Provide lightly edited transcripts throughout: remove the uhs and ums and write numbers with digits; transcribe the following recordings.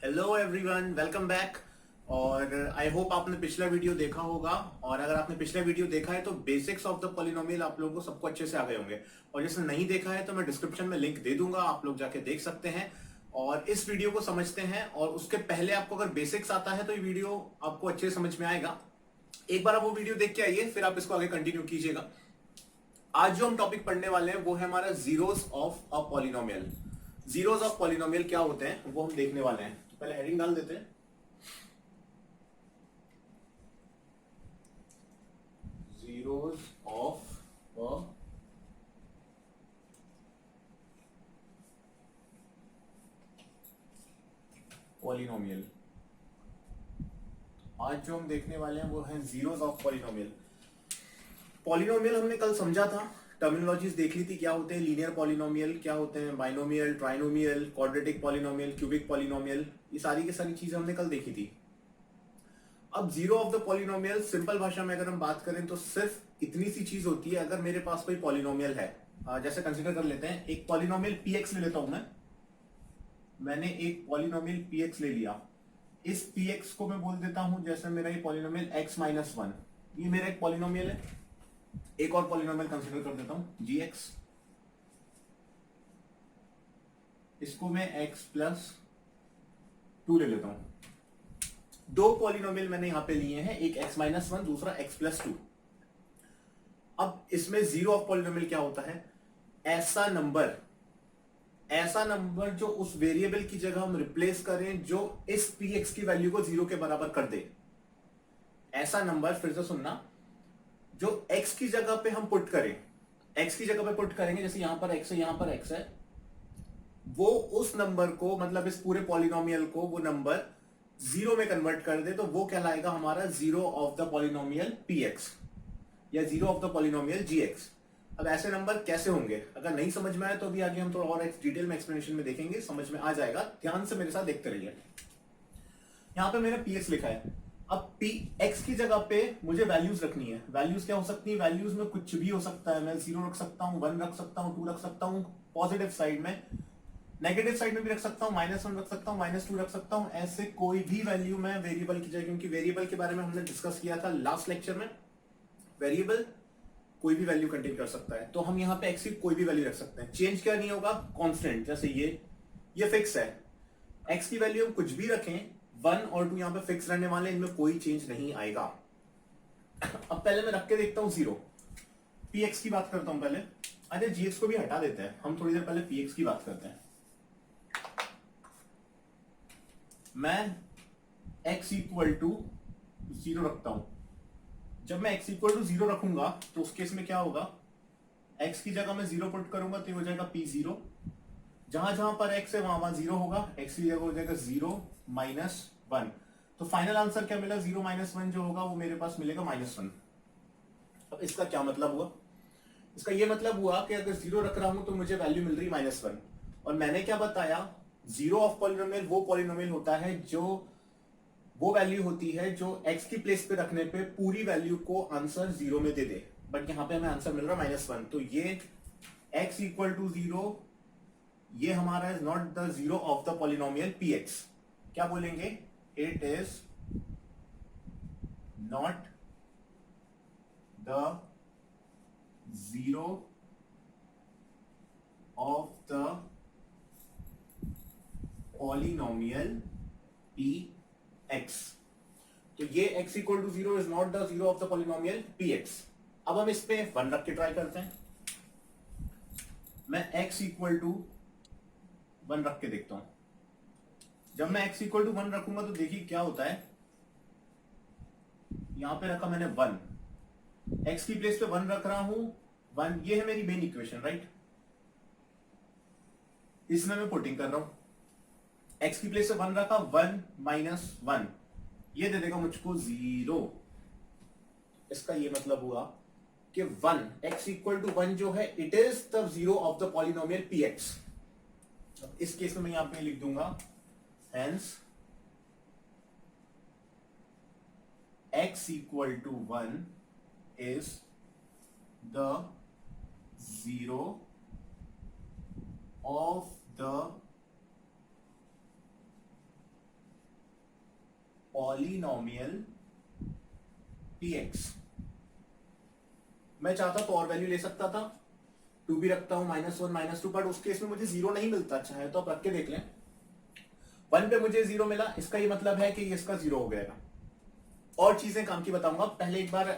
Hello everyone, welcome back. और I hope आपने पिछला वीडियो देखा होगा। और अगर आपने पिछला वीडियो देखा है तो बेसिक्स ऑफ द पॉलिनोमियल आप लोगों को सबको अच्छे से आ गए होंगे। और जिसने नहीं देखा है तो मैं डिस्क्रिप्शन में लिंक दे दूंगा, आप लोग जाके देख सकते हैं और इस वीडियो को समझते हैं। और उसके पहले आपको अगर बेसिक्स आता है तो ये वीडियो आपको अच्छे से समझ में आएगा। एक बार आप वो वीडियो देख के आइए, फिर आप इसको आगे कंटिन्यू कीजिएगा। आज जो हम टॉपिक पढ़ने वाले हैं वो है हमारा zeros of a polynomial. Zeros of polynomial क्या होते हैं वो हम देखने वाले हैं। तो पहले हेडिंग डाल देते हैं, zeros of a पॉलिनोमियल। आज जो हम देखने वाले हैं वो है जीरोस ऑफ पॉलिनोमियल। पॉलिनोमियल हमने कल समझा था, टर्मिनोलॉजीज देख ली थी, क्या होते हैं लीनियर पॉलिनोमियल, क्या होते हैं binomial, trinomial, quadratic polynomial, cubic polynomial, ये सारी की सारी चीजें हमने कल देखी थी। अब zero of the polynomial simple भाषा में अगर हम बात करें तो सिर्फ इतनी सी चीज होती है। अगर मेरे पास कोई पॉलिनोमियल है, जैसे कंसीडर कर लेते हैं एक पॉलिनोमियल px ले लेता हूं मैंने एक पॉलिनोमियल px ले लिया। इस px को मैं बोल देता हूं जैसे मेरा ये पॉलिनोमियल x-1, ये मेरा एक पॉलिनोमियल है। एक और पॉलिनोमियल कंसीडर कर देता हूं gx, इसको मैं x+2 ले लेता हूं। दो पॉलिनोमियल मैंने यहां पे लिए हैं, एक x-1, दूसरा x+2। अब इसमें जीरो ऑफ पॉलिनोमियल क्या होता है? ऐसा नंबर जो उस वेरिएबल की जगह हम रिप्लेस करें जो इस px की वैल्यू को जीरो के बराबर कर दे। ऐसा नंबर, फिर से सुनना, जो x की जगह पे हम पुट करें, x की जगह पे पुट करेंगे, जैसे यहां पर x है, यहां पर x है, वो उस नंबर को, मतलब इस पूरे पॉलिनोमियल को वो नंबर जीरो में कन्वर्ट कर दे, तो वो कहलाएगा हमारा zero of the polynomial px या zero of the polynomial gx। अब ऐसे नंबर कैसे होंगे, अगर नहीं समझ में आए तो अभी आगे हम थोड़ा और डिटेल में एक्सप्लेनेशन में देखेंगे, समझ में आ जाएगा। ध्यान से मेरे साथ देखते रहिए। यहां पे मैंने px लिखा है। अब px की जगह पे मुझे वैल्यूज रखनी है। वैल्यूज क्या हो सकती है? वैल्यूज में कुछ भी हो सकता है। मैं जीरो रख सकता हूं, 1 रख सकता हूं, 2 रख सकता हूं पॉजिटिव साइड में, नेगेटिव साइड में भी रख सकता हूं, -1 रख सकता हूं, -2 रख सकता हूं। ऐसे कोई भी वैल्यू मैं वेरिएबल की जगह, क्योंकि वेरिएबल के बारे में हमने डिस्कस किया था लास्ट लेक्चर में, वेरिएबल कोई भी वैल्यू कंटेन कर सकता है। तो हम यहाँ पे x की कोई भी वैल्यू रख सकते हैं, चेंज क्या नहीं होगा, कांस्टेंट। जैसे ये फिक्स है, x की वैल्यू हम कुछ भी रखें, 1 और 2 यहाँ पे फिक्स रहने वाले, इनमें कोई चेंज नहीं आएगा। अब पहले मैं रख के देखता हूं जीरो। px की बात करता हूं पहले। अरे gx को भी हटा देते हैं, हम थोड़ी देर पहले px की बात करते हैं। मैं x इक्वल टू जीरो रखता हूं। जब मैं x इक्वल टू जीरो रखूंगा तो उस केस में क्या होगा, x की जगह मैं जीरो पुट करूंगा तो ये हो जाएगा p0। जहां जहां पर x है वहां वहां जीरो होगा, x की जगह हो जाएगा 0-1। तो फाइनल आंसर क्या मिला? 0-1 जो होगा वो मेरे पास मिलेगा -1। अब इसका क्या मतलब हुआ? इसका ये मतलब हुआ कि अगर जीरो रख रहा हूं तो मुझे वैल्यू मिल रही -1। और मैंने क्या बताया, जीरो ऑफ पॉलिनोमियल वो पॉलिनोमियल होता है जो वो वैल्यू होती है जो x की प्लेस पे रखने पे पूरी वैल्यू को आंसर जीरो में दे दे। बट यहां पे हमें आंसर मिल रहा है -1, तो ये x इक्वल टू जीरो, ये हमारा is not the zero of the polynomial px। क्या बोलेंगे? It is not the zero of the polynomial px। तो ये x equal to zero is not the zero of the polynomial px। अब हम इस पे 1 रख के ट्राई करते हैं। मैं x इक्वल टू 1 रख के देखता हूं। जब मैं x इक्वल टू 1 रखूंगा तो देखिए क्या होता है। यहां पे रखा मैंने 1, x की प्लेस पे 1 रख रहा हूं, 1, ये है मेरी मेन इक्वेशन, राइट। इसमें मैं पुटिंग कर रहा हूं, x की प्लेस पे 1 रखा, 1-1, ये दे देगा मुझको 0। इसका ये मतलब हुआ कि 1, x इक्वल टू 1 जो है, it is the zero of the polynomial px। इस केस में मैं यहां पे लिख दूंगा hence x equal to 1 is the zero of the polynomial px। मैं चाहता तो और वैल्यू ले सकता था, 2 भी रखता हूं, -1 -2, बट उस केस में मुझे 0 नहीं मिलता। अच्छा है तो आप रख के देख लें। 1 पे मुझे 0 मिला, इसका ये मतलब है कि इसका 0 हो गया। और चीजें काम की बताऊंगा, पहले एक बार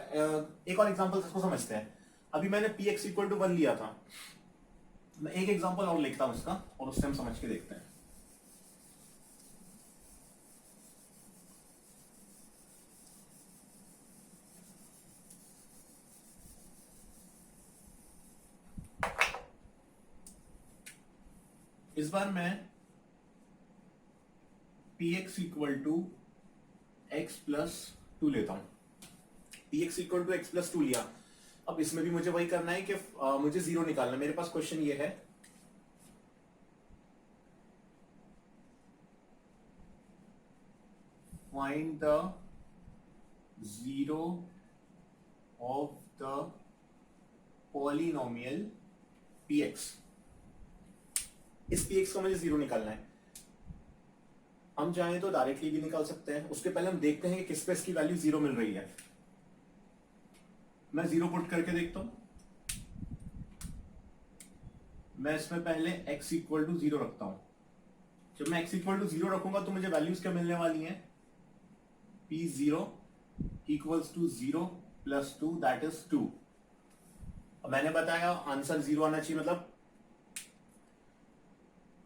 एक और एग्जांपल इसको समझते हैं। अभी मैंने px इक्वल टू 1 लिया था, मैं एक एग्जांपल और लिखता हूं इसका, और उससे हम समझ के देखते हैं। इस बार मैं px equal to x plus 2 लेता हूं। px equal to x plus 2 लिया। अब इसमें भी मुझे वही करना है कि मुझे 0 निकालना। मेरे पास क्वेश्चन ये है, find the 0 of the polynomial px। इस px का मुझे 0 निकालना है। हम चाहें तो डायरेक्टली भी निकाल सकते हैं, उसके पहले हम देखते हैं कि किस पे इसकी वैल्यू 0 मिल रही है। मैं 0 पुट करके देखता हूं। मैं इसमें पहले x इक्वल टू 0 रखता हूं। जब मैं x इक्वल टू 0 रखूंगा तो मुझे वैल्यूज क्या मिलने वाली हैं, p0 equals to 0 plus 2 that is 2। अब मैंने बताया आंसर 0 आना चाहिए, मतलब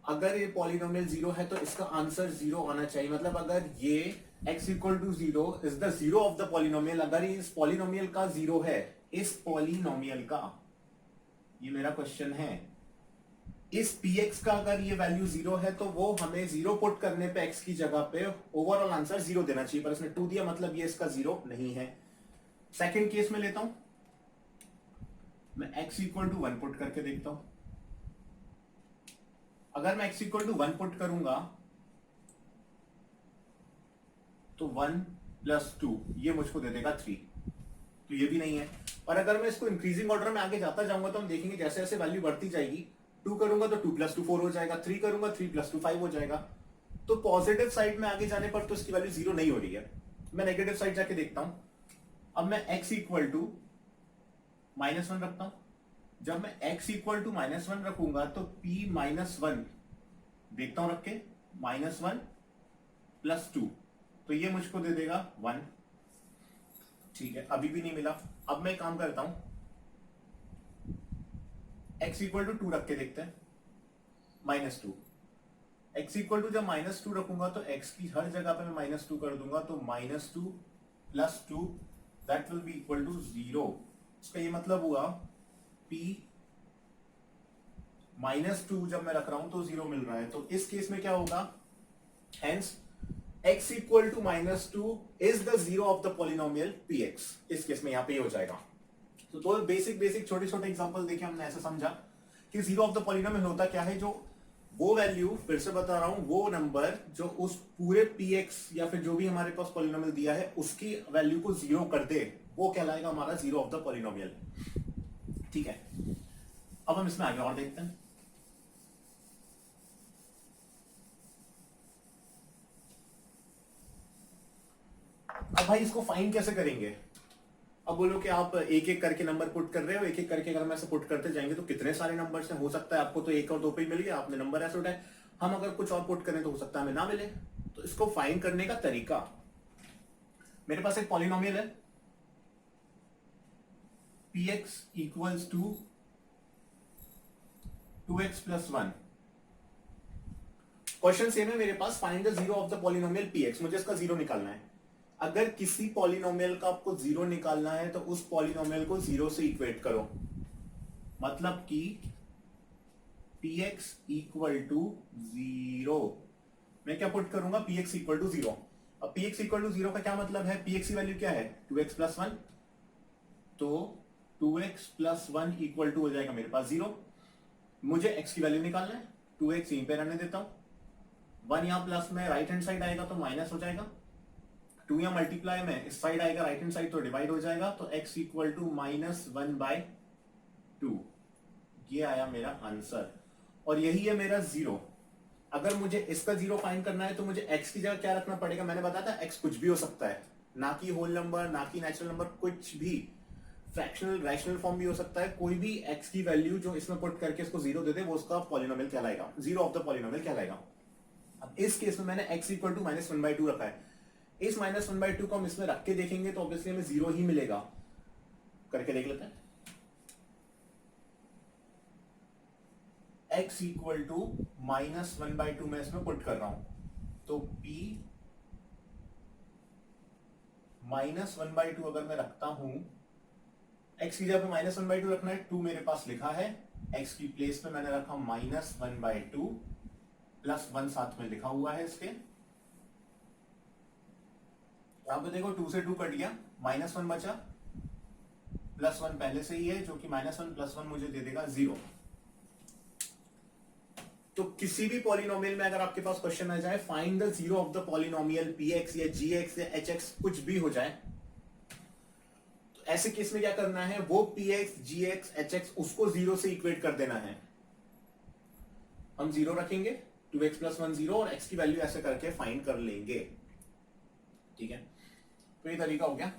अगर ये पॉलिनोमियल 0 है तो इसका आंसर 0 आना चाहिए। मतलब अगर ये x equal to 0 is the 0 of the polynomial, अगर ये इस पॉलिनोमियल का 0 है, इस पॉलिनोमियल का, ये मेरा क्वेश्चन है, इस px का अगर ये वैल्यू 0 है तो वो हमें 0 पुट करने पे x की जगह पे ओवरऑल आंसर 0 देना चाहिए, पर इसने 2 दिया, मतलब ये इसका 0 नहीं है। सेकंड केस में लेता हूं, मैं x इक्वल टू 1 पुट करके देखता हूं। अगर मैं x इक्वल टू 1 पुट करूंगा तो 1 प्लस 2 ये मुझको दे देगा 3, तो ये भी नहीं है। और अगर मैं इसको इंक्रीजिंग ऑर्डर में आगे जाता जाऊंगा तो हम देखेंगे जैसे जैसे वैल्यू बढ़ती जाएगी, 2 करूंगा तो 2 प्लस 2 4 हो जाएगा, 3 करूंगा 3 प्लस 2 5 हो जाएगा। तो पॉजिटिव साइड में आगे जाने पर तो इसकी वैल्यू 0 नहीं हो रही है। मैं नेगेटिव साइड जाके देखता हूं। अब मैं x इक्वल टू -1 रखता हूं। जब मैं x इक्वल टू -1 रखूंगा तो p -1 देखता हूं रख के, -1 प्लस 2, तो ये मुझको दे देगा 1। ठीक है, अभी भी नहीं मिला। अब मैं काम करता हूं, x इक्वल टू 2 रख के देखते हैं, -2। x इक्वल टू जब -2 रखूंगा तो x की हर जगह पे मैं -2 कर दूंगा, तो -2 plus 2 that will be equal to 0। इसका ये मतलब हुआ p -2 जब मैं रख रहा हूं तो 0 मिल रहा है। तो इस केस में क्या होगा, hence x equal to -2 is the 0 of the polynomial px। इस केस में यहां पे हो जाएगा। तो बेसिक छोटे छोटे एग्जांपल देखे हमने, ऐसे समझा कि 0 ऑफ द पॉलिनोमियल होता क्या है, जो वो वैल्यू, फिर से बता रहा हूं, वो नंबर जो उस पूरे px या फिर जो भी हमारे पास पॉलिनोमियल दिया है उसकी वैल्यू को 0 कर दे, वो कहलाएगा हमारा 0 ऑफ द पॉलिनोमियल। ठीक है, अब हम इसमें आगे और देखते हैं। अब भाई इसको फाइंड कैसे करेंगे। अब बोलो कि आप एक एक करके नंबर पुट कर रहे हो, एक एक करके अगर हम ऐसे पुट करते जाएंगे तो कितने सारे नंबर से हो सकता है आपको तो 1 और 2 पे ही मिल गया, आपने नंबर ऐसे उठाए। हम अगर कुछ और पुट करें तो हो सकता है हमें ना मिले। तो इसको फाइंड करने का तरीका, मेरे पास एक पॉलिनोमियल है px equals to 2x plus 1। Question same है मेरे पास, find the 0 of the polynomial px। मुझे इसका 0 निकालना है। अगर किसी पॉलिनोमियल का आपको 0 निकालना है तो उस पॉलिनोमियल को 0 से इक्वेट करो, मतलब कि px इक्वल टू 0। मैं क्या पुट करूंगा, px इक्वल टू 0। अब px इक्वल टू 0 का क्या मतलब है, px की वैल्यू क्या है 2x प्लस 1, तो 2x प्लस 1 इक्वल टू हो जाएगा मेरे पास 0। मुझे x की वैल्यू निकालना है, 2x यहीं पे रहने देता हूं, 1 यहां प्लस में राइट हैंड साइड आएगा तो माइनस हो जाएगा, 2 या मल्टीप्लाई में इस साइड आएगा राइट हैंड साइड तो डिवाइड हो जाएगा, तो x इक्वल टू -1/2। ये आया मेरा आंसर और यही है मेरा 0। अगर मुझे इसका जीरो फाइंड करना है तो मुझे एक्स की जगह क्या रखना पड़ेगा, मैंने बताया था एक्स कुछ भी हो सकता है, ना कि होल नंबर, ना कि नेचुरल नंबर, कुछ भी, फ्रैक्शनल रैशनल फॉर्म भी हो सकता है, कोई भी एक्स की वैल्यू जो इसमें पुट करके इसको जीरो दे दे वो उसका पॉलिनोमियल कहलाएगा, जीरो ऑफ द पॉलिनोमियल कहलाएगा। अब इस केस में मैंने x इक्वल टू -1/2 रखा है, इस -1/2 को हम इसमें रख के देखेंगे तो ऑब्वियसली हमें जीरो ही मिलेगा। करके देख लेते हैं। x इक्वल टू -1/2 मैं इसमें पुट कर रहा हूं, तो p -1/2 अगर मैं रखता हूं, x की जगह पे -1/2 रखना है, 2 मेरे पास लिखा है, x की प्लेस पे मैंने रखा -1/2 प्लस 1 साथ में लिखा हुआ है इसके। यहां पे देखो 2 से 2 कट गया, -1 बचा, +1 पहले से ही है जो कि -1 + 1 मुझे दे देगा 0। तो किसी भी पॉलिनोमियल में अगर आपके पास क्वेश्चन आ जाए find the zero of the polynomial px या gx या hx कुछ भी हो जाए, तो ऐसे केस में क्या करना है, वो px gx hx उसको जीरो से इक्वेट कर देना है। हम जीरो रखेंगे, 2x + 1 0 और x की वैल्यू ऐसे करके फाइंड कर लेंगे। ठीक है, तो ये तरीका हो गया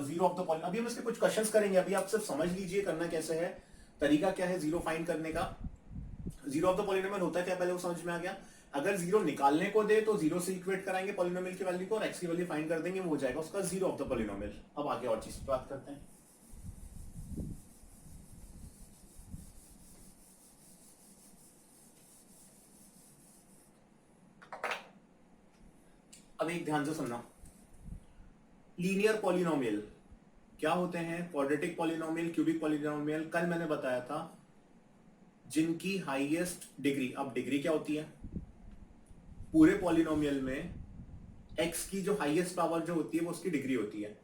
जीरो ऑफ द पॉलिनोमियल। अभी हम इसके कुछ क्वेश्चंस करेंगे, अभी आप सिर्फ समझ लीजिए करना कैसे है, तरीका क्या है जीरो फाइंड करने का। जीरो ऑफ द पॉलिनोमियल होता क्या पहले वो समझ में आ गया। अगर जीरो निकालने को दे तो जीरो से इक्वेट कराएंगे पॉलिनोमियल की वैल्यू को और एक्स की वैल्यू फाइंड कर देंगे, वो हो जाएगा उसका जीरो ऑफ द पॉलिनोमियल। अब आगे और चीज की बात करते हैं। अब एक ध्यान से सुनना, लीनियर पॉलिनोमियल क्या होते हैं, क्वाड्रेटिक पॉलिनोमियल, क्यूबिक पॉलिनोमियल, कल मैंने बताया था जिनकी हाईएस्ट डिग्री, अब डिग्री क्या होती है, पूरे पॉलिनोमियल में x की जो हाईएस्ट पावर जो होती है वो उसकी डिग्री होती है।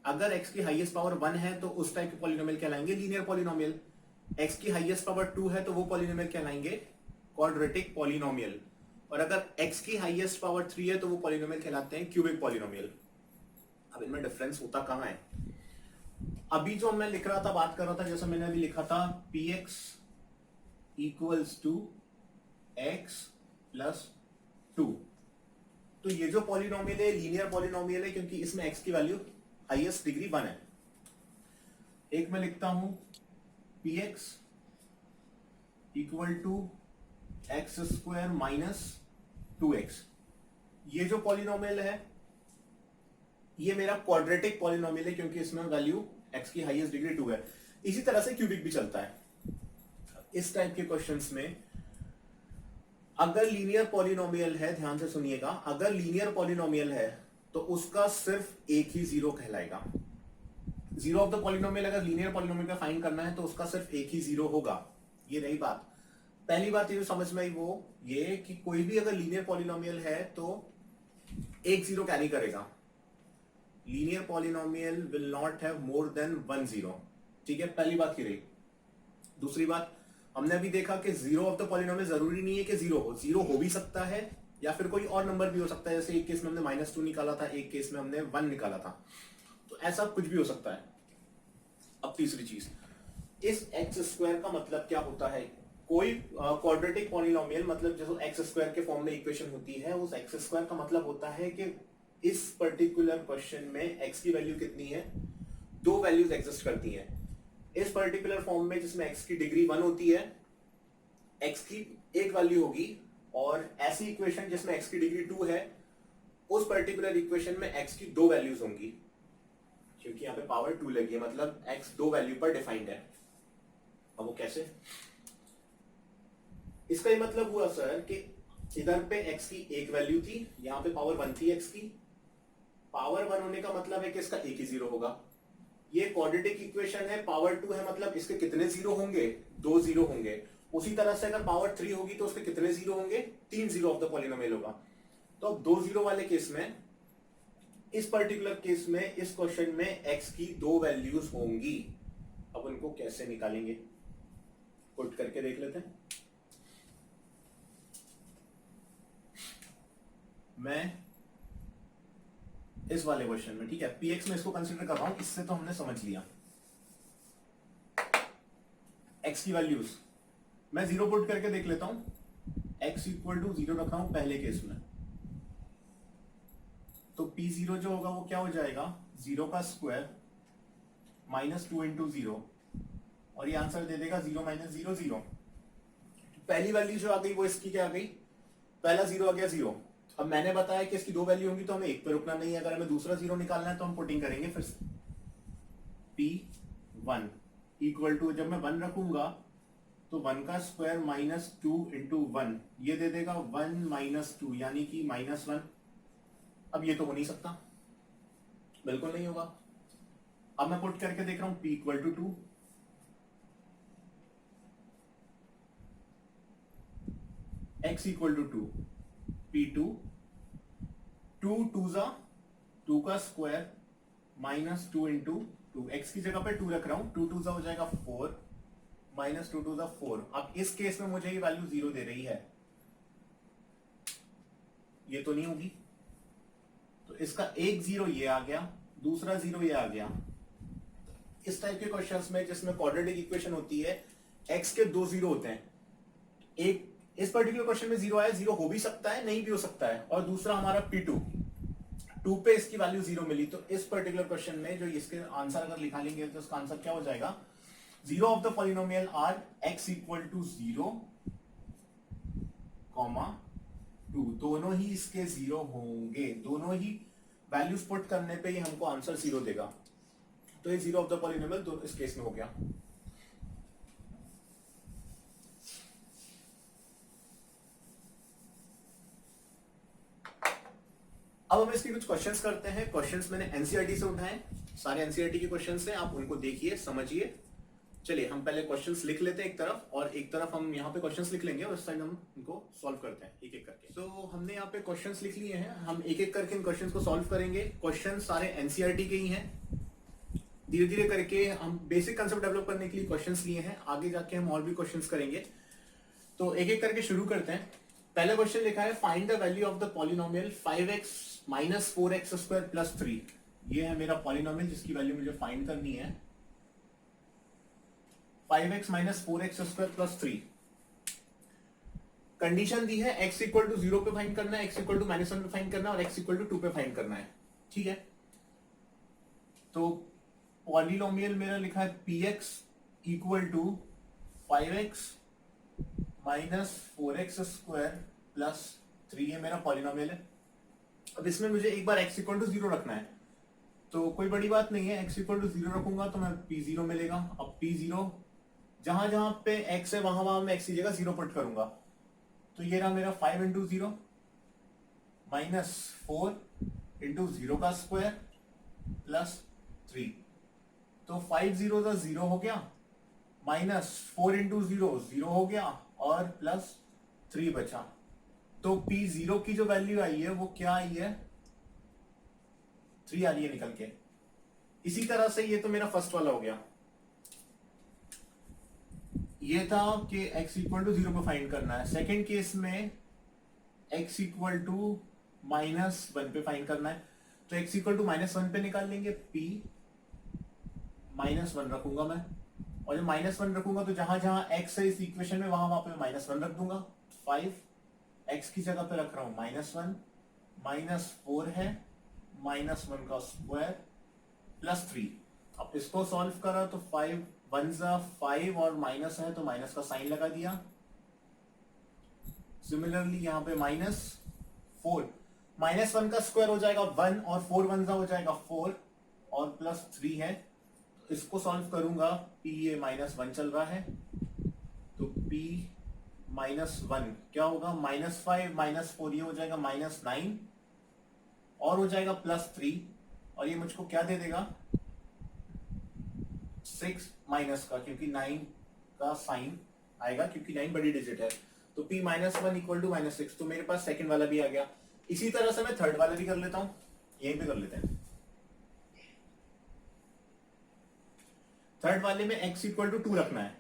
अगर x की हाईएस्ट पावर 1 है तो उस टाइप के पॉलिनोमियल कहलाएंगे लीनियर पॉलिनोमियल, x की हाईएस्ट पावर 2 है तो वो पॉलिनोमियल कहलाएंगे क्वाड्रेटिक पॉलिनोमियल, और अगर x की हाईएस्ट पावर 3 है तो वो पॉलिनोमियल कहलाते हैं क्यूबिक पॉलिनोमियल। अब इनमें डिफरेंस होता कहां है, अभी जो मैं लिख रहा था, बात कर रहा था, जैसे मैंने अभी लिखा था px इक्वल्स टू x + 2, तो ये जो पॉलिनोमियल है लीनियर पॉलिनोमियल है क्योंकि इसमें x की वैल्यू हाईएस्ट डिग्री 1 है। एक मैं लिखता हूं px equal to x² - 2x, ये जो पॉलिनोमियल है ये मेरा क्वाड्रेटिक पॉलिनोमियल है क्योंकि इसमें वैल्यू x की हाईएस्ट डिग्री 2 है। इसी तरह से क्यूबिक भी चलता है। इस टाइप के क्वेश्चंस में अगर लीनियर पॉलिनोमियल है, ध्यान से सुनिएगा, अगर लीनियर पॉलिनोमियल है तो उसका सिर्फ एक ही जीरो कहलाएगा। जीरो ऑफ द पॉलिनोमियल, अगर लीनियर पॉलिनोमियल का फाइंड करना है तो उसका सिर्फ एक ही जीरो होगा। ये रही बात। पहली बात ये जो समझ में आई वो ये कि कोई भी अगर लीनियर पॉलिनोमियल है तो एक जीरो कैरी करेगा। Linear polynomial will not have more than 1 zero. ठीक है, पहली बात की रही। दूसरी बात, हमने अभी देखा कि जीरो ऑफ द पॉलिनोमियल जरूरी नहीं है कि जीरो हो, जीरो हो भी सकता है या फिर कोई और नंबर भी हो सकता है। जैसे एक केस में हमने -2 निकाला था, एक केस में हमने 1 निकाला था, तो ऐसा कुछ भी हो सकता है। अब तीसरी चीज, इस x² का मतलब क्या होता है, कोई क्वाड्रेटिक पॉलिनोमियल मतलब जो x² के फॉर्म में इक्वेशन होती है, उस x² का मतलब होता है कि इस पर्टिकुलर क्वेश्चन में x की वैल्यू कितनी है, दो वैल्यूज एग्जिस्ट करती हैं। इस पर्टिकुलर फॉर्म में जिसमें x की डिग्री 1 होती है, x की एक वैल्यू होगी, और ऐसी इक्वेशन जिसमें x की डिग्री 2 है, उस पर्टिकुलर इक्वेशन में x की दो वैल्यूज होंगी, क्योंकि यहां पे पावर 2 लगी है, मतलब x दो वैल्यू पर डिफाइंड है। अब वो कैसे, इसका ये मतलब हुआ सर कि इधर पे x की एक वैल्यू थी, यहां पे पावर 1 थी x की, पावर 1 होने का मतलब है कि इसका एक ही जीरो होगा। ये क्वाड्रेटिक इक्वेशन है, पावर 2 है, मतलब इसके कितने जीरो होंगे, दो जीरो होंगे। उसी तरह से अगर पावर 3 होगी तो उसके कितने जीरो होंगे, 3 जीरो ऑफ द पॉलिनोमियल होगा। तो अब दो जीरो वाले केस में, इस पर्टिकुलर केस में, इस क्वेश्चन में x की दो वैल्यूज होंगी। अब उनको कैसे निकालेंगे, पुट करके देख लेते हैं। मैं इस वाले क्वेश्चन में, ठीक है, px में इसको कंसीडर कर रहा हूं, इससे तो हमने समझ लिया। x की वैल्यूज मैं जीरो पुट करके देख लेता हूं। x इक्वल टू 0 रखा हूं पहले केस में, तो p0 जो होगा वो क्या हो जाएगा, 0 का स्क्वायर माइनस 2 इंटू 0, और ये आंसर दे देगा 0 माइनस 0 0। पहली वैल्यू जो आ गई वो इसकी क्या आ गई, पहला 0 आ गया 0। अब मैंने बताया कि इसकी दो वैल्यू होंगी तो हमें एक पे रुकना नहीं है, अगर हमें दूसरा 0 निकालना है तो हम पुटिंग करेंगे फिर से। p1 इक्वल टू, जब मैं 1 रखूंगा तो 1 का स्क्वायर माइनस 2 इंटू 1, ये दे देगा 1 माइनस 2 यानी कि -1। अब ये तो हो नहीं सकता, बिल्कुल नहीं होगा। अब मैं पुट करके देख रहा हूं p equal to 2, x equal to 2, p2 2 2 जा 2 का स्क्वायर माइनस 2 इंटू 2, एक्स की जगह पे 2 रख रहा हूं, 2 2 जा हो जाएगा 4 माइनस 2 2 जा 4। अब इस केस में मुझे ये वैल्यू 0 दे रही है, ये तो नहीं होगी, तो इसका एक 0 ये आ गया, दूसरा 0 ये आ गया। इस टाइप के क्वेश्चंस में जिसमें क्वाड्रेटिक इक्वेशन होती है, x के दो 0 होते हैं, एक इस पर्टिकुलर क्वेश्चन में 0 आया, 0 हो भी सकता है नहीं भी हो सकता है, और दूसरा हमारा p2 2 पे इसकी वैल्यू 0 मिली, तो इस पर्टिकुलर क्वेश्चन में जो इसके आंसर अगर निकालेंगे तो इसका आंसर क्या हो जाएगा, 0 of the polynomial are x equal to 0, 2, दोनों ही इसके 0 होंगे, दोनों ही वैल्यूज पुट करने पे ही हमको आंसर 0 देगा, तो ये 0 ऑफ द पॉलिनोमियल तो इस केस में हो गया। अब हम इसके कुछ क्वेश्चंस करते हैं। क्वेश्चंस मैंने एनसीईआरटी से उठाए, सारे एनसीईआरटी के क्वेश्चंस हैं, आप उनको देखिए समझिए। चलिए हम पहले क्वेश्चंस लिख लेते हैं एक तरफ, और एक तरफ हम यहाँ पे क्वेश्चंस लिख लेंगे और उस टाइम हम इनको सॉल्व करते हैं एक एक करके। तो हमने यहाँ पे क्वेश्चंस लिख लिए हैं, हम एक एक करके इन क्वेश्चंस को सॉल्व करेंगे। क्वेश्चन सारे एनसीईआरटी के ही हैं, धीरे धीरे करके हम बेसिक कंसेप्ट डेवलप करने के लिए क्वेश्चंस लिए हैं, आगे जाके हम और भी क्वेश्चंस करेंगे। तो एक एक करके शुरू करते हैं। पहला क्वेश्चन लिखा है, find the value of the polynomial 5x minus 4x square plus 3। ये है मेरा पॉलिनोमियल जिसकी वैल्यू मुझे फाइंड करनी है, 5x minus 4x square plus 3। Condition दी है x इक्वल टू 0 पे फाइंड करना है, x इक्वल टू -1 पे फाइंड करना है, और x इक्वल टू 2 पे फाइंड करना है, ठीक है। तो पॉलिनोमियल मेरा लिखा है px equal to 5x minus 4x square plus 3, ये मेरा पॉलिनोमियल है। अब इसमें मुझे एक बार x इक्वल टू 0 रखना है, तो कोई बड़ी बात नहीं है, x इक्वल टू 0 रखूंगा तो मैं p0 मिलेगा। अब p0 जहां जहां पे x है वहां वहां मैं x की जगह 0 पुट करूंगा, तो ये रहा मेरा 5 इंटू 0 माइनस 4 इंटू 0 का स्क्वायर प्लस 3। तो 5 0 का 0 हो गया, माइनस 4 इंटू 0 0 हो गया, और प्लस 3 बचा। तो p0 की जो वैल्यू आई है वो क्या आई है, 3 आ रही है निकल के। इसी तरह से ये तो मेरा फर्स्ट वाला हो गया, ये था कि x इक्वल टू 0 पे फाइंड करना है। सेकेंड केस में x इक्वल टू -1 पे फाइंड करना है, तो x इक्वल टू -1 पे निकाल लेंगे, p -1 रखूंगा मैं, और जब -1 रखूंगा तो जहां जहां x है इस इक्वेशन में वहां वहां पे -1 रख दूंगा। 5 x की जगह पे रख रहा हूं -1, -4 है, -1 का स्क्वायर प्लस 3। अब इसको सॉल्व करा तो 5 1 जा 5 और माइनस है तो माइनस का साइन लगा दिया। सिमिलरली यहाँ पे -4, -1 का स्क्वायर हो जाएगा 1, और 4 1 जा हो जाएगा 4, और प्लस 3 है, तो इसको सॉल्व करूंगा, p ये -1 चल रहा है, तो p -1 क्या होगा, -5 -4 ये हो जाएगा -9, और हो जाएगा +3, और ये मुझको क्या दे देगा, 6 माइनस का, क्योंकि 9 का साइन आएगा, क्योंकि 9 बड़ी डिजिट है। तो p -1 इक्वल टू -6, तो मेरे पास सेकंड वाला भी आ गया। इसी तरह से मैं थर्ड वाला भी कर लेता हूं, यहीं पे कर लेते हैं। थर्ड वाले में x इक्वल टू 2 रखना है,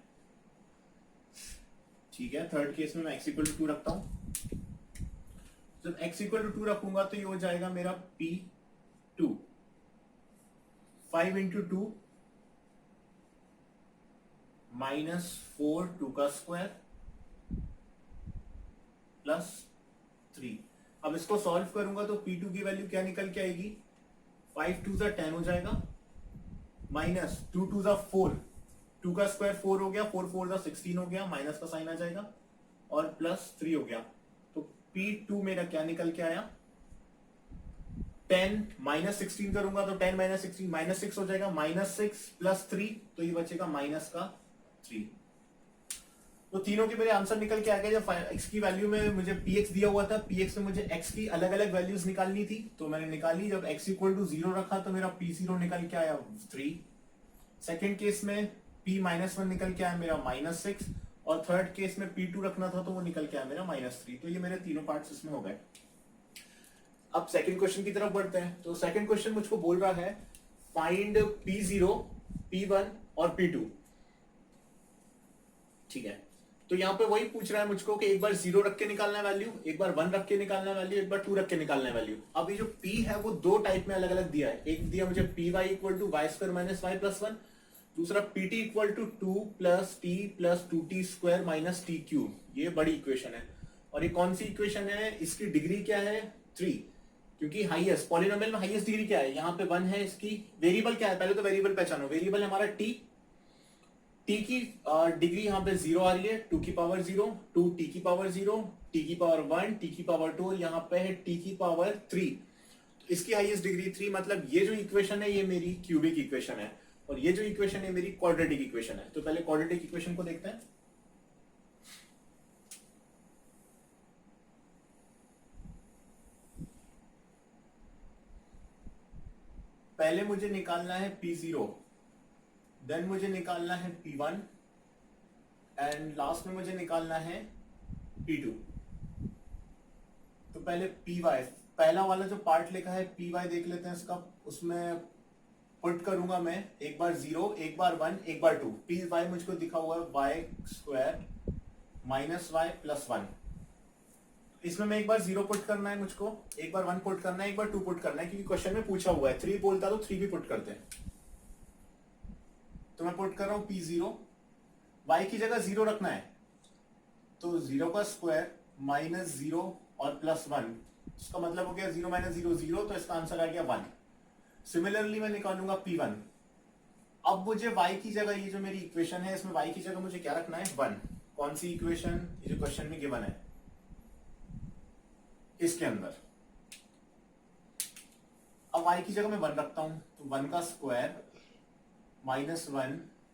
ठीक है। थर्ड केस में मैं x इक्वल टू 2 रखता हूं। जब x इक्वल टू 2 रखूंगा तो ये हो जाएगा मेरा p2, 5 इंटू 2 -4 2 का स्क्वायर प्लस 3। अब इसको सॉल्व करूंगा तो P2 की वैल्यू क्या निकल के आएगी, 5 2 जा 10 हो जाएगा, माइनस 2 2 जा 4, 2 का स्क्वायर 4 हो गया, 4 4 जा 16 हो गया, माइनस का साइन आ जाएगा और प्लस 3 हो गया। तो P2 मेरा क्या निकल के आया, 10 माइनस 16 करूंगा तो 10 माइनस 16 माइनस 6 हो जाएगा, माइनस 6 प्लस 3 तो ये बचेगा माइनस का 3। तो तीनों के मेरे आंसर निकल के आ गए। जब x की वैल्यू में मुझे px दिया हुआ था, px में मुझे x की अलग अलग वैल्यूज निकालनी थी तो मैंने निकाली। जब x इक्वल टू 0 रखा तो मेरा p0 निकल के आया 3। सेकेंड केस में p माइनस 1 निकल के आया मेरा माइनस 6, और थर्ड केस में p2 रखना था तो वो निकल के आया मेरा माइनस 3। तो ये मेरे तीनों पार्ट्स इसमें हो गए। अब सेकंड क्वेश्चन की तरफ बढ़ते हैं। तो सेकंड क्वेश्चन मुझको बोल रहा है फाइंड p0, p1 और p2। ठीक है, तो यहाँ पे वही पूछ रहा है मुझको कि एक बार 0 रख के निकालना है वैल्यू, एक बार 1 रख के निकालना है वैल्यू, एक बार 2 रख के निकालना है वैल्यू। अब ये जो p है वो दो टाइप में अलग अलग दिया है। एक दिया मुझे py equal to y square minus y plus 1, दूसरा pt equal to 2 plus t plus 2t square minus t cube. ये बड़ी इक्वेशन है। और ये कौन सी इक्वेशन है, इसकी डिग्री क्या है, 3, क्योंकि हाईएस्ट पॉलिनोमियल में हाईएस्ट डिग्री क्या है, यहाँ पे 1 है। इसकी वेरिएबल क्या है, पहले तो वेरिएबल पहचानो। वेरिएबल है हमारा t की डिग्री यहाँ पे 0 आ रही है, 2 की पावर 0, 2 t की पावर 0, t की पावर 1, t की पावर 2, यहाँ पे है t की पावर 3। तो इसकी हाईएस्ट डिग्री 3, मतलब ये जो इक्वेशन है ये मेरी क्यूबिक इक्वेशन है, और ये जो इक्वेशन है मेरी क्वाड्रेटिक इक्वेशन है। तो पहले क्वाड्रेटिक इक्वेशन को देखते हैं। पहले मुझे निकालना है p0, देन मुझे निकालना है p1, एंड लास्ट में मुझे निकालना है p2। तो पहले py, पहला वाला जो पार्ट लिखा है py देख लेते हैं इसका। उसमें पुट करूंगा मैं एक बार 0, एक बार 1, एक बार 2। py मुझको दिखा हुआ है y square minus y plus 1। इसमें मैं एक बार 0 पुट करना है मुझको, एक बार 1 पुट करना है, एक बार 2 पुट करना है, क्योंकि क्वेश्चन में पूछा हुआ है। 3 बोलता तो 3 भी पुट करते हैं। तो मैं पुट कर रहा हूं p0, y की जगह 0 रखना है तो 0 का स्क्वायर माइनस 0 और प्लस 1, इसका मतलब हो गया 0 माइनस 0 0, तो इसका आंसर आ गया 1। सिमिलरली मैं निकालूंगा p1। अब मुझे y की जगह, ये जो मेरी इक्वेशन है इसमें y की जगह मुझे क्या रखना है, 1। कौन सी इक्वेशन, ये जो क्वेश्चन में गिवन है इसके अंदर। अब y की जगह मैं 1 रखता हूं तो 1 का square minus 1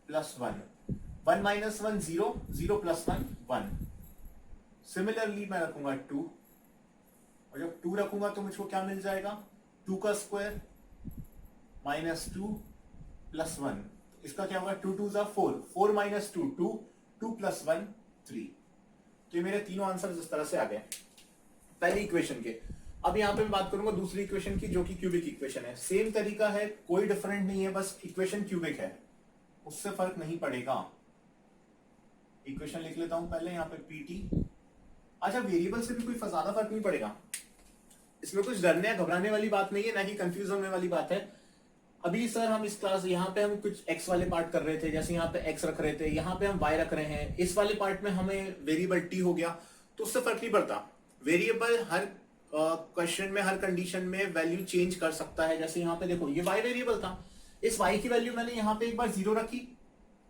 plus 1, 1 minus 1 0, 0 plus 1 1। Similarly मैं रखूंगा 2, और जब 2 रखूंगा तो मुझको क्या मिल जाएगा, 2 का स्क्वायर माइनस 2 प्लस 1। इसका क्या होगा, 2 2 जा 4, 4 माइनस 2 2, 2 प्लस 1 3। तो ये मेरे तीनों आंसर इस तरह से आ गए पहली इक्वेशन के। अब यहाँ पे मैं बात करूंगा दूसरी इक्वेशन की, जो कि क्यूबिक इक्वेशन है। सेम तरीका है, कोई डिफरेंट नहीं है, बस इक्वेशन क्यूबिक है, उससे फर्क नहीं पड़ेगा। इक्वेशन लिख लेता हूं पहले यहाँ पे pt। अच्छा, वेरिएबल से भी कोई ज्यादा फर्क नहीं पड़ेगा, इसमें कुछ डरने या घबराने वाली बात नहीं है, ना कि कंफ्यूज होने वाली बात है। अभी सर हम इस क्लास, यहाँ पे हम कुछ x वाले पार्ट कर रहे थे, जैसे यहाँ पे x रख रहे थे, यहाँ पे हम y रख रहे हैं। इस वाले पार्ट में हमें वेरिएबल t हो गया, तो उससे फर्क नहीं पड़ता। वेरिएबल हर क्वेश्चन में, हर कंडीशन में वैल्यू चेंज कर सकता है। जैसे यहाँ पे देखो, ये y वेरिएबल था, इस y की वैल्यू मैंने यहाँ पे एक बार 0 रखी,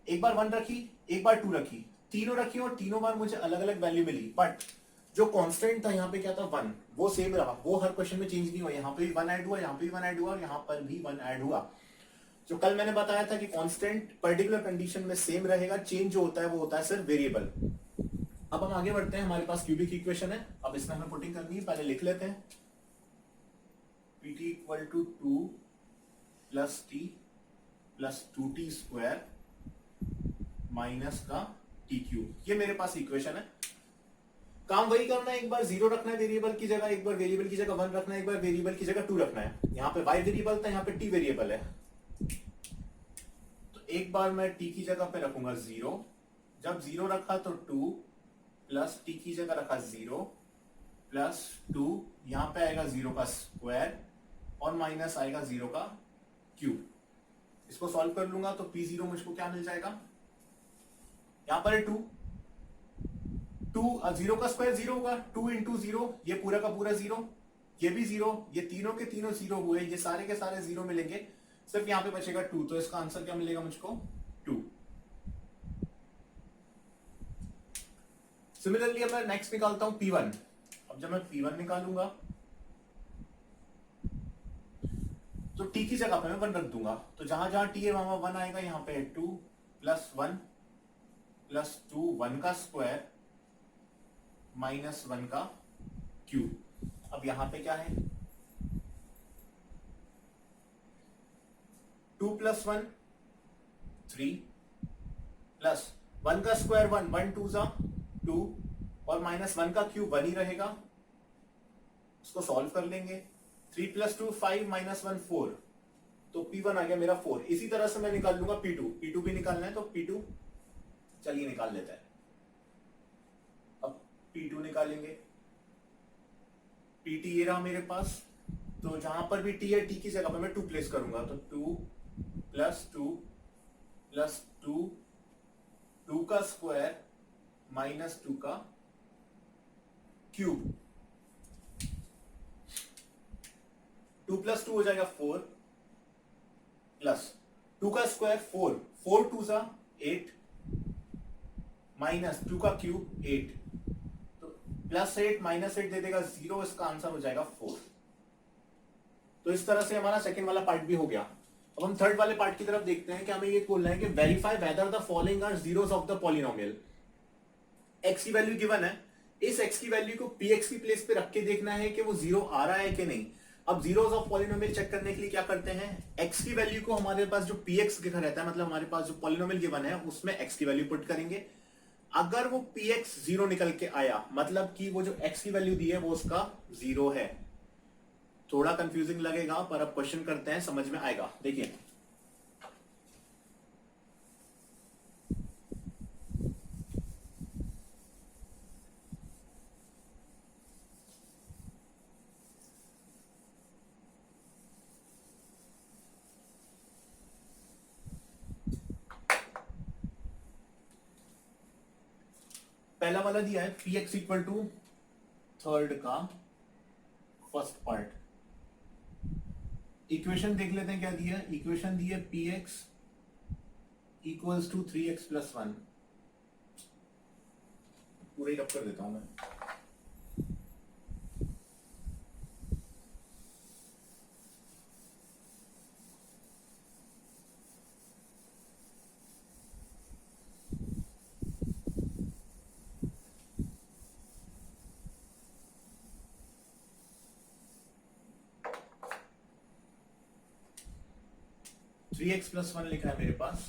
एक बार 1 रखी, एक बार 2 रखी, तीनों रखी, और तीनों बार मुझे अलग अलग वैल्यू मिली। बट जो कांस्टेंट था यहाँ पे क्या था, 1, वो सेम रहा, वो हर क्वेश्चन में चेंज नहीं हुआ। यहाँ पे भी 1 ऐड हुआ, यहाँ पे भी 1 ऐड हुआ, और यहाँ पर भी 1 ऐड हुआ। जो कल मैंने बताया था कि कांस्टेंट पर्टिकुलर कंडीशन में सेम रहेगा, चेंज जो होता है वो होता है सिर्फ वेरिएबल। अब हम आगे बढ़ते हैं, हमारे पास क्यूबिक इक्वेशन है, अब इसमें हमें पुटिंग करनी है। पहले लिख लेते हैं pt equal to 2 plus t plus 2t square minus का t क्यूब। ये मेरे पास इक्वेशन है। काम वही करना है, एक बार 0 रखना है वेरिएबल की जगह, एक बार वेरिएबल की जगह 1 रखना है, एक बार वेरिएबल की जगह 2 रखना है। यहाँ पे y वेरिएबल था, यहाँ पे t वेरिएबल है, तो एक बार मैं t की जगह पे रखूंगा 0। जब 0 रखा तो 2 प्लस t की जगह रखा 0 प्लस 2, यहाँ पे आएगा 0 का स्क्वायर और माइनस आएगा 0 का क्यूब। इसको सॉल्व कर लूंगा तो p0 मुझको क्या मिल जाएगा, यहाँ पर 2 जीरो का स्क्वायर जीरो होगा, 2 इंटू जीरो, ये पूरा का पूरा जीरो, ये भी जीरो, ये तीनों के तीनों जीरो हुए, ये सारे के सारे जीरो मिलेंगे, सिर्फ यहां पे बचेगा 2, तो इसका आंसर क्या मिलेगा मुझको? 2। सिमिलरली अब मैं नेक्स्ट निकालता हूं P1। अब जब मैं P1 निकालूंगा तो T की जगह पे मैं 1 रख दूंगा, तो जहां जहां T है वहां 1 आएगा, यहां पे 2 प्लस 1 प्लस 2, 1 का स्क्वायर माइनस 1 का क्यूब। अब यहां पे क्या है? 2 प्लस 1 3 प्लस 1 का स्क्वायर 1, 1 2 जा 2 और माइनस 1 का क्यूब 1 ही रहेगा, उसको सॉल्व कर लेंगे। 3 प्लस 2 5 माइनस 1 4, तो P1 आ गया मेरा 4। इसी तरह से मैं निकाल लूंगा P2 भी निकालना है, तो P2 चलिए निकाल लेते हैं। अब P2 निकालेंगे, PT ये रहा मेरे पास, तो जहां पर भी T है T की जगह पर मैं 2 प्लेस करूंगा, तो 2 प्लस 2 प्लस 2, 2 का स्क्वायर माइनस 2 का क्यूब, 2 प्लस 2 हो जाएगा 4 प्लस 2 का स्क्वायर 4, 4 2 जा 8 माइनस 2 का क्यूब 8, तो प्लस 8 माइनस 8 दे देगा 0, इसका आंसर हो जाएगा 4। तो इस तरह से हमारा सेकंड वाला पार्ट भी हो गया। अब हम थर्ड वाले पार्ट की तरफ देखते हैं कि हमें ये बोलना है कि verify whether the following are zeros of the polynomial. x की वैल्यू गिवन है, इस x की वैल्यू को px की प्लेस पे रख के देखना है कि वो जीरो आ रहा है कि नहीं। अब जीरोस ऑफ पॉलिनोमियल चेक करने के लिए क्या करते हैं, x की वैल्यू को हमारे पास जो px लिखा रहता है, मतलब हमारे पास जो पॉलिनोमियल गिवन है उसमें x की वैल्यू पुट करेंगे। अगर वो px जीरो निकल के आया, मतलब कि वो जो x की वैल्यू दी है वो उसका जीरो है। थोड़ा कंफ्यूजिंग लगेगा पर अब क्वेश्चन करते हैं, समझ में आएगा। देखिए पहला वाला दिया है px इक्वल टू थर्ड का फर्स्ट पार्ट। इक्वेशन देख लेते हैं क्या दिया है। इक्वेशन दी है px equals to 3x plus 1। पूरा ही रब कर देता हूं मैं। थ्री एक्स प्लस 1 लिखा है मेरे पास।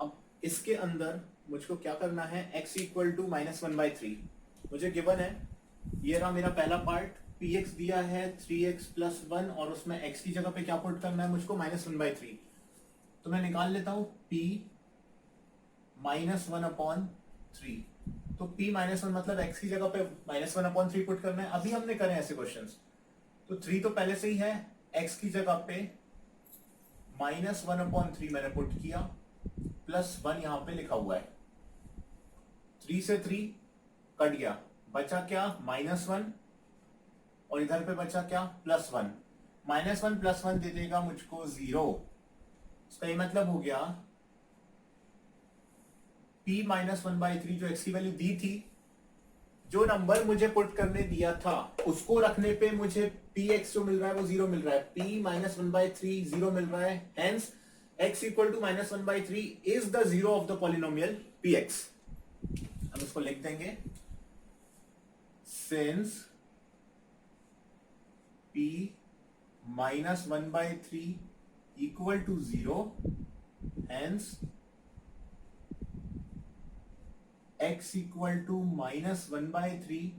अब इसके अंदर मुझको क्या करना है, x इक्वल टू माइनस 1/3 मुझे गिवन है। ये रहा मेरा पहला पार्ट, px दिया है 3x प्लस 1 और उसमें x की जगह पे क्या पुट करना है मुझको, -1/3। तो मैं निकाल लेता हूं p -1/3। तो p -1 मतलब x की जगह पे -1/3 पुट करना है। अभी हमने करे ऐसे क्वेश्चंस, तो 3 तो पहले से ही है, x की जगह पे -1/3 मैंने पुट किया, प्लस 1 यहां पे लिखा हुआ है। 3 से 3 कट गया, बचा क्या, -1 और इधर पे बचा क्या, +1। -1 प्लस 1 दे देगा मुझको 0। इसका ये मतलब हो गया p -1/3 जो x की वैल्यू दी थी, जो नंबर मुझे पुट करने दिया था उसको रखने पे मुझे px जो मिल रहा है वो 0 मिल रहा है। p -1/3 0 मिल रहा है, hence x equal to -1/3 is the zero of the polynomial px। हम इसको लिख देंगे, since p -1/3 equal to 0, hence x equal to -1/3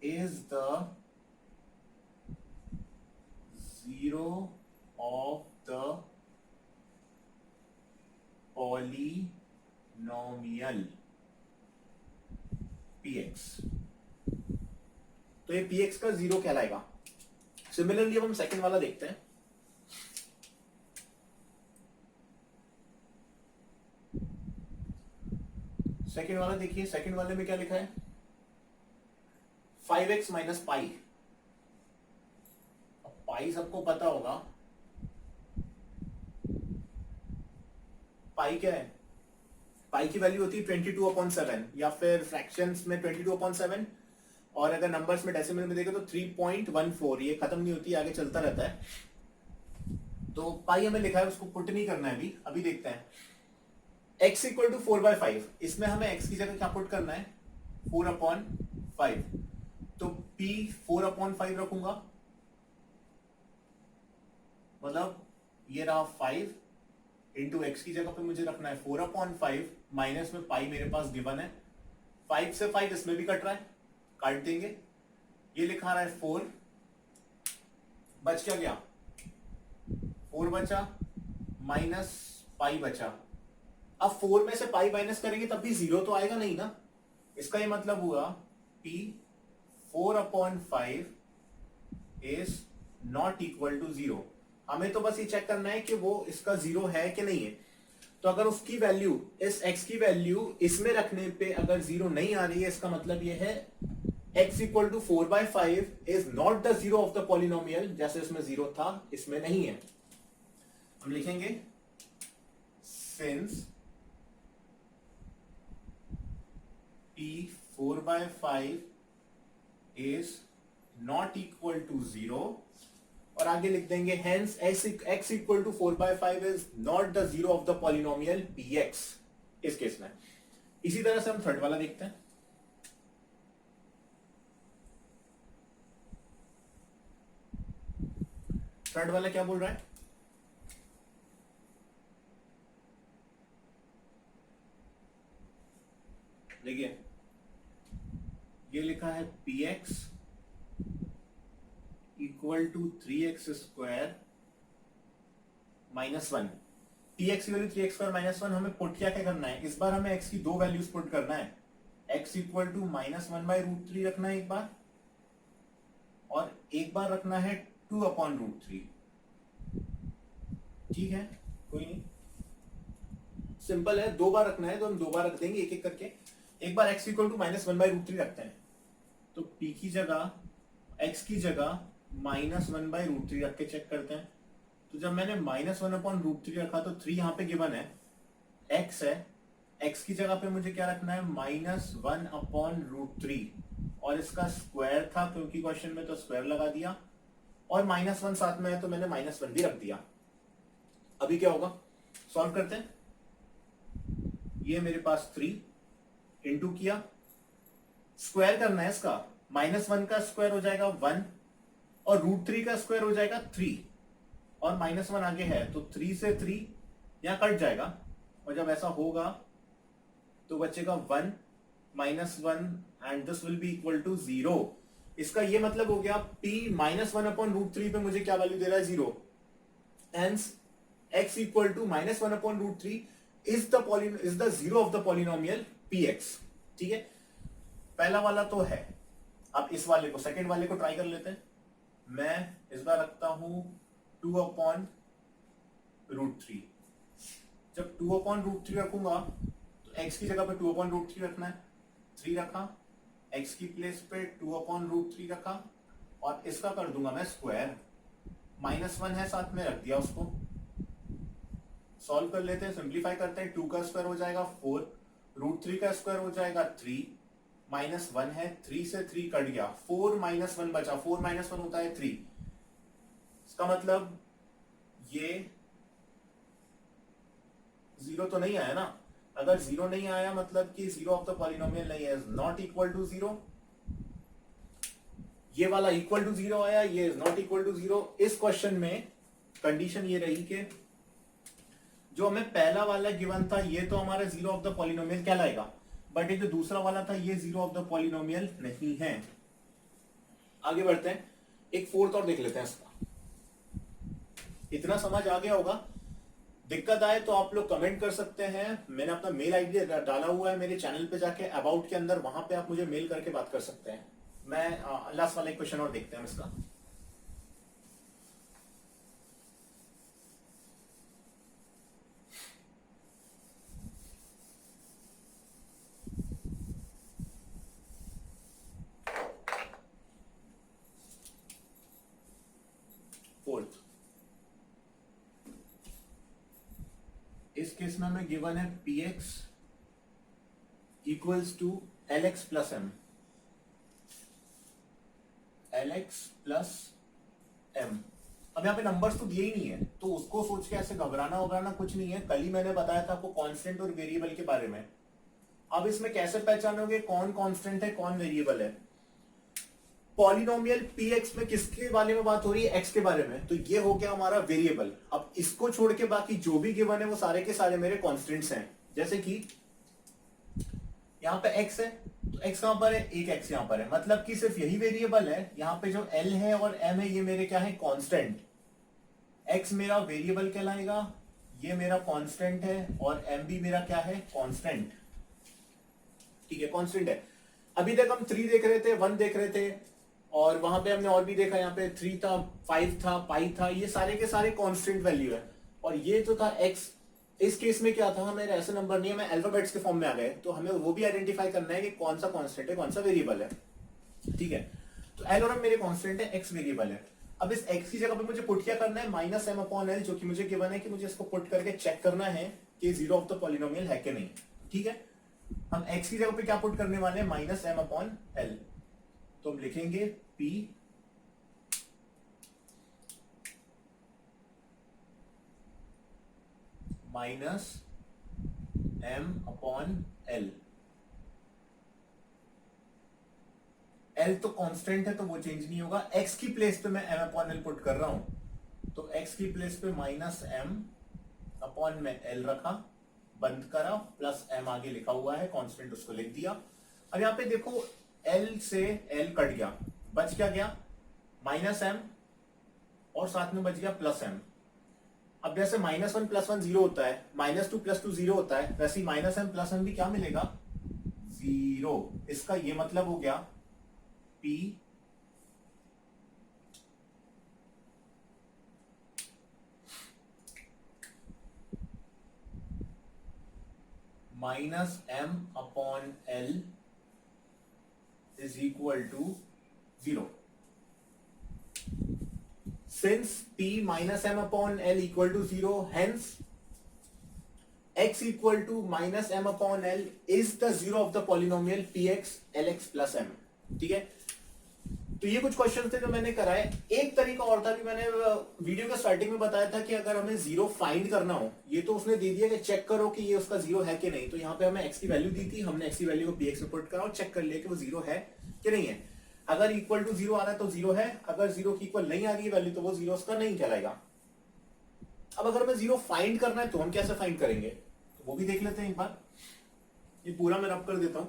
is the zero of the polynomial px। तो ये px का जीरो कहलाएगा। सिमिलरली अब हम सेकंड वाला देखते हैं। सेकंड वाला देखिए, सेकंड वाले में क्या लिखा है, 5x माइनस पाई। पाई सबको पता होगा, पाई क्या है, पाई की वैल्यू होती है 22/7 या फिर फ्रैक्शंस में 22/7, और अगर नंबर्स में डेसिमल में देखें तो 3.14। ये खत्म नहीं होती, आगे चलता रहता है। तो पाई हमें लिखा है, उसको पुट नहीं करना है अभी, अभी देखते हैं। x इक्वल टू 4/5, इसमें हमें x की जगह क्या पुट करना है, 4/5। तो p 4/5 रखूंगा, मतलब ये रहा 5 इंटू एक्स की जगह पे मुझे रखना है 4/5, माइनस में पाई मेरे पास गिवन है, 5 से 5 इसमें भी कट रहा है, काट देंगे, ये लिखा रहा है 4, बच क्या गया, 4 बचा माइनस पाई बचा। अब 4 में से पाई माइनस करेंगे तब भी 0 तो आएगा नहीं ना, इसका ये मतलब हुआ p 4/5 is not equal to 0। हमें तो बस ये चेक करना है कि वो इसका 0 है कि नहीं है। तो अगर उसकी वैल्यू, इस x की वैल्यू इसमें रखने पे अगर 0 नहीं आ रही है, इसका मतलब ये है x equal to 4/5 is not the 0 of the polynomial. जैसे इसमें 0 था, इसमें नहीं है। हम लिखेंगे since p 4/5 is not equal to 0, और आगे लिख देंगे hence x equal to 4/5 is not the 0 of the polynomial px, इस केस में। इसी तरह से हम थर्ड वाला देखते हैं। थर्ड वाला क्या बोल रहा है, देखिए ये लिखा है px equal to 3x² minus 1। px की वैल्यू 3x² माइनस 1, हमें पुट क्या क्या करना है, इस बार हमें x की दो वैल्यूज पुट करना है, x इक्वल टू -1/√3 रखना है एक बार, और एक बार रखना है 2/√3। ठीक है, कोई नहीं, सिंपल है, दो बार रखना है तो हम दो बार रख देंगे एक एक करके। एक बार x इक्वल टू -1/√3 रखते हैं, तो p की जगह, x की जगह -1/√3 रख के चेक करते हैं। तो जब मैंने -1/√3 रखा तो 3 यहाँ पे गिवन है, x है, x की जगह पे मुझे क्या रखना है, -1/√3, और इसका स्क्वायर था क्योंकि क्वेश्चन में, तो स्क्वायर लगा दिया, और -1 साथ में है तो मैंने -1 भी रख दिया। अभी क्या होगा, सॉल्व करते हैं। ये मेरे पास 3 इंटू किया, स्क्वायर करना है इसका, -1 का स्क्वायर हो जाएगा 1, और √3 का स्क्वायर हो जाएगा 3, और -1 आगे है तो 3 से 3 यहां कट जाएगा, और जब ऐसा होगा तो बचेगा 1 -1 and this will be equal to 0। इसका ये मतलब हो गया p -1/√3 पे मुझे क्या वैल्यू दे रहा है, 0। Hence x equal to -1/√3 is the 0 of the polynomial px। ठीक है, पहला वाला तो है। अब इस वाले को, सेकंड वाले को ट्राई कर लेते हैं। मैं इस बार रखता हूं 2/√3। जब 2/√3 रखूंगा तो x की जगह पे 2/√3 रखना है, 3 रखा, x की प्लेस पे 2/√3 रखा, और इसका कर दूंगा मैं स्क्वायर, -1 है साथ में, रख दिया उसको। सॉल्व कर लेते हैं, सिंप्लीफाई करते हैं, 2 का स्क्वायर हो जाएगा 4, √3 का स्क्वायर हो जाएगा 3, -1 है, 3 से 3 कट गया, 4 -1 बचा, 4 -1 होता है 3। इसका मतलब ये 0 तो नहीं आया ना, अगर 0 नहीं आया मतलब कि 0 ऑफ द पॉलिनोमियल नहीं है, नॉट इक्वल टू 0। ये वाला इक्वल टू 0 आया, ये नॉट इक्वल टू 0। इस क्वेश्चन में कंडीशन ये रही कि जो हमें पहला वाला गिवन था ये तो हमारा 0 ऑफ द पॉलिनोमियल कहलाएगा, बट ये जो दूसरा वाला था ये 0 ऑफ द पॉलिनोमियल नहीं है। आगे बढ़ते हैं, एक फोर्थ और देख लेते हैं इसका। इतना समझ आ गया होगा, दिक्कत आए तो आप लोग कमेंट कर सकते हैं। मैंने अपना मेल आईडी डाला हुआ है मेरे चैनल पे, जाके अबाउट के अंदर, वहां पे आप मुझे मेल करके बात कर सकते हैं। मैं लास्ट वाला एक क्वेश्चन और देखते हैं इसका। इस केस में हमें गिवन है px equals to lx plus m, lx plus m। अब यहाँ पे नंबर्स तो दिए ही नहीं है, तो उसको सोच के ऐसे घबराना कुछ नहीं है। कल ही मैंने बताया था आपको कांस्टेंट और वेरिएबल के बारे में। अब इसमें कैसे पहचानोगे कौन कांस्टेंट है कौन वेरिएबल है? पॉलिनोमियल px में किसके बारे में बात हो रही है? x के बारे में, तो ये हो गया हमारा वेरिएबल। अब इसको छोड़ के बाकी जो भी गिवन है वो सारे के सारे मेरे कांस्टेंट्स हैं। जैसे कि यहाँ पे x है, तो x कहां पर है? एक x यहाँ पर है, मतलब कि सिर्फ यही वेरिएबल है। यहाँ पे जो l है और m है ये मेरे क्या है? कांस्टेंट। x मेरा वेरिएबल कहलाएगा, ये मेरा कांस्टेंट है, और m भी मेरा क्या है? कांस्टेंट। ठीक है, कांस्टेंट है। अभी तक हम 3 देख रहे थे, 1 देख रहे थे, और वहां पे हमने और भी देखा, यहाँ पे 3 था, 5 था, पाई था, ये सारे के सारे कांस्टेंट वैल्यू है। और ये जो था x, इस केस में क्या था? मेरे ऐसे नंबर नहीं है, मैं अल्फाबेट्स के फॉर्म में आ गए, तो हमें वो भी आइडेंटिफाई करना है कि कौन सा कांस्टेंट है कौन सा वेरिएबल है। ठीक है, तो l और m मेरे कांस्टेंट है, x वेरिएबल है। अब इस x की जगह पे मुझे पुट क्या करना है? माइनस m अपॉन l, जो कि मुझे गिवन है कि मुझे इसको पुट करके चेक करना है कि जीरो ऑफ द पॉलिनोमियल है कि नहीं। ठीक है, हम x की जगह पे क्या पुट करने वाले हैं? Minus m upon l। तो हम लिखेंगे p minus m upon l। l तो कांस्टेंट है तो वो चेंज नहीं होगा। x की प्लेस पे मैं m अपॉन l पुट कर रहा हूं, तो x की प्लेस पे माइनस m अपॉन में l रखा, बंद करा, प्लस m आगे लिखा हुआ है, कांस्टेंट उसको लिख दिया। अब यहाँ पे देखो l से l कट गया, बच क्या गया? माइनस m, और साथ में बच गया प्लस m। अब जैसे -1 + 1 0 होता है, -2 + 2 0 होता है, वैसे ही -m + m भी क्या मिलेगा? 0। इसका ये मतलब हो गया p minus m upon l is equal to 0। Since p minus m upon l equal to 0, hence x equal to minus m upon l is the zero of the polynomial px lx plus m। ठीक है, तो ये कुछ question थे जो मैंने कराए। एक तरीका और था, भी मैंने वीडियो के स्टार्टिंग में बताया था कि अगर हमें जीरो फाइंड करना हो, ये तो उसने दे दिया कि चेक करो कि ये उसका जीरो है कि नहीं। तो यहाँ पे हमें x की वैल्यू दी थी, हमने x की वैल्यू को px में पुट करा और चेक कर लिया कि वो जीरो है कि नहीं है। अगर इक्वल टू 0 आ रहा है तो 0 है, अगर 0 की इक्वल नहीं आ रही है वैल्यू तो वो 0 उसका नहीं कहलाएगा। अब अगर हमें 0 फाइंड करना है तो हम कैसे फाइंड करेंगे, तो वो भी देख लेते हैं एक बार। ये पूरा मैं रब कर देता हूं।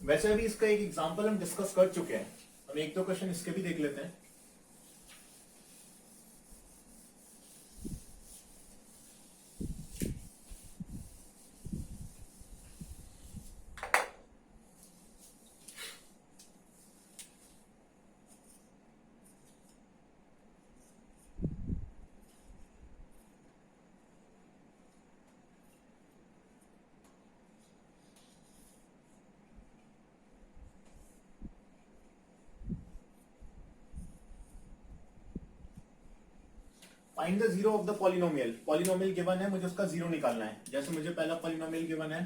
वैसे अभी इसका एक एग्जांपल हम डिस्कस कर चुके हैं, हम एक दो क्वेश्चन इसके भी देख लेते हैं। Find the zero of the polynomial. Polynomial given है, मुझे उसका जीरो निकालना है। जैसे मुझे पहला पॉलिनोमियल गिवन है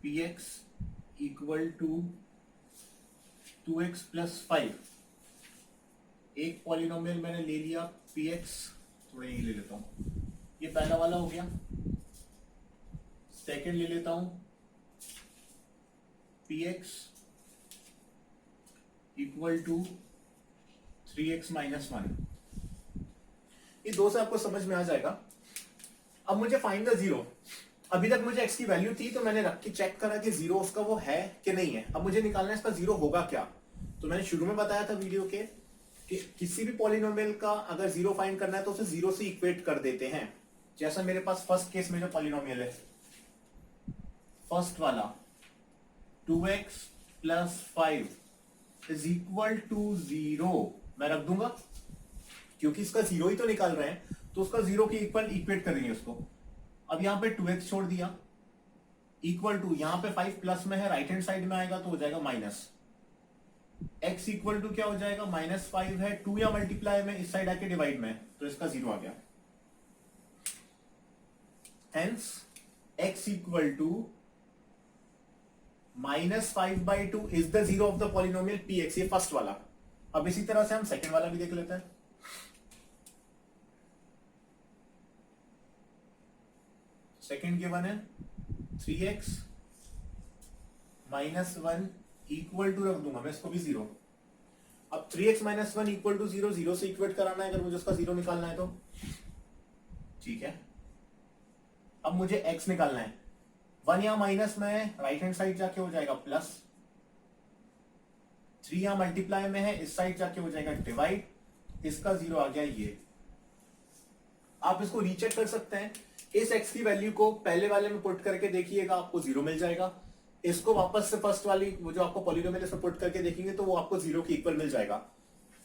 px इक्वल टू 2x + 5। एक पॉलिनोमियल मैंने ले लिया px, थोड़ा ये ले लेता हूं, ये पहला वाला हो गया। सेकंड ले लेता हूं px इक्वल टू 3x - 1। ये दो से आपको समझ में आ जाएगा। अब मुझे फाइंड द जीरो। अभी तक मुझे x की वैल्यू थी तो मैंने रख के चेक करा कि जीरो उसका वो है कि नहीं है। अब मुझे निकालना है इसका जीरो होगा क्या। तो मैंने शुरू में बताया था वीडियो के कि किसी भी पॉलिनोमियल का अगर जीरो फाइंड करना है तो उसे जीरो से इक्वेट कर देते हैं। जैसा मेरे पास फर्स्ट केस में जो पॉलिनोमियल है, फर्स्ट वाला 2x + 5 इज इक्वल टू 0, मैं रख दूंगा। क्योंकि इसका जीरो ही तो निकाल रहे हैं, तो उसका जीरो के इक्वल इक्वेट करेंगे उसको। अब यहाँ पे 2x छोड़ दिया, इक्वल टू यहाँ पे 5 प्लस में है, राइट हैंड साइड में आएगा तो हो जाएगा माइनस। x इक्वल टू क्या हो जाएगा, -5 है, 2 या मल्टीप्लाई में इस साइड आके डिवाइड में, तो इसका जीरो आ गया। Hence x equal to -5/2 is the zero of the polynomial px, ये फर्स्ट वाला। अब इसी तरह से हम सेकंड वाला भी देख लेते हैं। सेकंड गिवन है 3x -1 इक्वल टू, रख दूंगा मैं इसको भी जीरो। अब 3x -1 equal to zero, zero से इक्वेट कराना है अगर मुझे उसका जीरो निकालना है तो, ठीक है। अब मुझे x निकालना है, 1 यहाँ माइनस में है, राइट हैंड साइड जाके हो जाएगा प्लस, 3 यहाँ मल्टीप्लाई में है, इस साइड जाके हो जाएगा डिवाइड, इसका जीरो आ गया ये। आप इसको रीचेक कर सकते हैं, इस x की वैल्यू को पहले वाले में पुट करके देखिएगा, आपको जीरो मिल जाएगा। इसको वापस से फर्स्ट वाली वो जो आपको पॉलिनोमियल इसमें पुट करके देखेंगे तो वो आपको जीरो के इक्वल मिल जाएगा।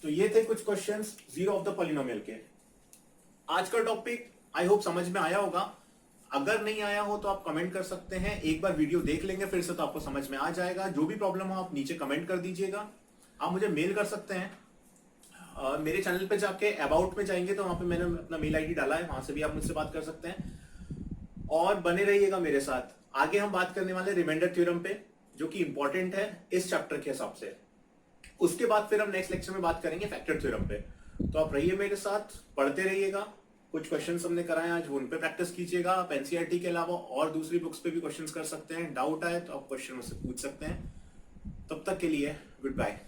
तो ये थे कुछ questions zero of the polynomial के। आज का टॉपिक आई होप समझ में आया होगा। अगर नहीं आया हो तो आप कमेंट कर सकते हैं, एक बार वीडियो देख लेंगे फिर से तो आपको समझ में आ जाएगा। जो भी प्रॉब्लम हो आप नीचे कमेंट कर दीजिएगा। आप मुझे मेल कर सकते हैं, मेरे चैनल पे जाके अबाउट में जाएंगे तो वहां पे मैंने अपना मेल आईडी डाला है, वहां से भी आप मुझसे बात कर सकते हैं। और बने रहिएगा मेरे साथ, आगे हम बात करने वाले रिमाइंडर थ्योरम पे, जो कि इंपॉर्टेंट है इस चैप्टर के हिसाब से। उसके बाद फिर हम नेक्स्ट लेक्चर में बात करेंगे फैक्टर थ्योरम पे। तो आप रहिए मेरे साथ, पढ़ते रहिएगा। कुछ क्वेश्चंस हमने कराए आज, उन पे प्रैक्टिस कीजिएगा। आप एनसीईआरटी के अलावा और दूसरी बुक्स पे भी क्वेश्चंस कर सकते हैं। डाउट आए तो आप क्वेश्चन मुझसे पूछ सकते हैं। तब तक के लिए गुड बाय।